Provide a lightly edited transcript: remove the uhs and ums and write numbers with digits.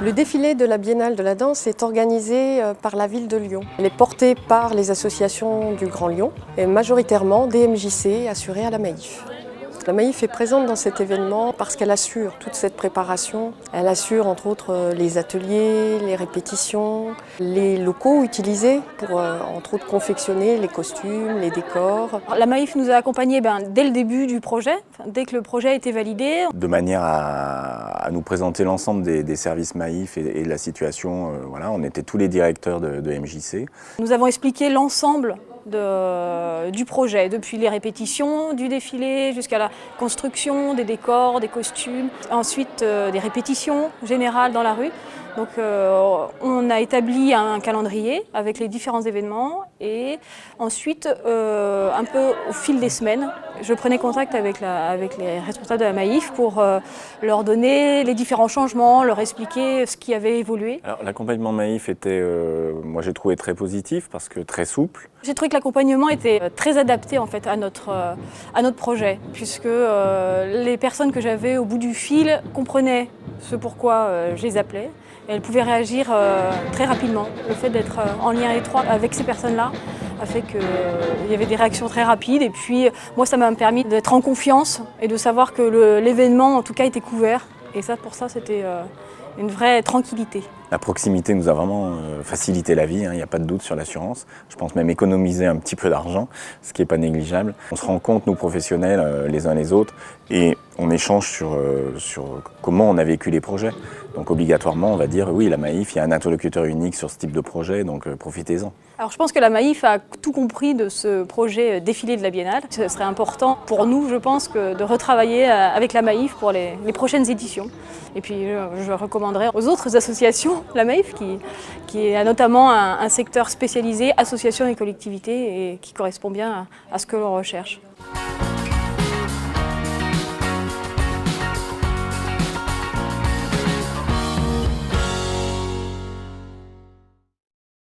Le défilé de la Biennale de la danse est organisé par la ville de Lyon. Il est porté par les associations du Grand Lyon et majoritairement des MJC assurés à la Maïf. La Maïf est présente dans cet événement parce qu'elle assure toute cette préparation. Elle assure entre autres les ateliers, les répétitions, les locaux utilisés pour entre autres confectionner les costumes, les décors. La Maïf nous a accompagnés dès le début du projet, dès que le projet a été validé. De manière à nous présenter l'ensemble des services Maïf et de la situation, voilà, on était tous les directeurs de MJC. Nous avons expliqué l'ensemble du projet, depuis les répétitions du défilé jusqu'à la construction des décors, des costumes, ensuite des répétitions générales dans la rue. Donc on a établi un calendrier avec les différents événements et ensuite, un peu au fil des semaines, je prenais contact avec les responsables de la Maïf pour leur donner les différents changements, leur expliquer ce qui avait évolué. Alors l'accompagnement Maïf était, moi j'ai trouvé très positif parce que très souple. J'ai trouvé que l'accompagnement était très adapté en fait à notre projet, puisque les personnes que j'avais au bout du fil comprenaient ce pourquoi je les appelais. Et elles pouvaient réagir très rapidement. Le fait d'être en lien étroit avec ces personnes-là a fait qu'il y avait des réactions très rapides. Et puis moi, ça m'a permis d'être en confiance et de savoir que l'événement, en tout cas, était couvert. Et ça, pour ça, c'était une vraie tranquillité. La proximité nous a vraiment facilité la vie, il n'y a pas de doute sur l'assurance. Je pense même économiser un petit peu d'argent, ce qui n'est pas négligeable. On se rend compte, nous professionnels, les uns les autres, et on échange sur comment on a vécu les projets. Donc obligatoirement, on va dire, oui, la Maïf, il y a un interlocuteur unique sur ce type de projet, donc profitez-en. Alors je pense que la Maïf a tout compris de ce projet défilé de la Biennale. Ce serait important pour nous, je pense, de retravailler avec la Maïf pour les prochaines éditions. Et puis je recommanderais aux autres associations la Maïf, qui a notamment un secteur spécialisé, associations et collectivités, et qui correspond bien à ce que l'on recherche.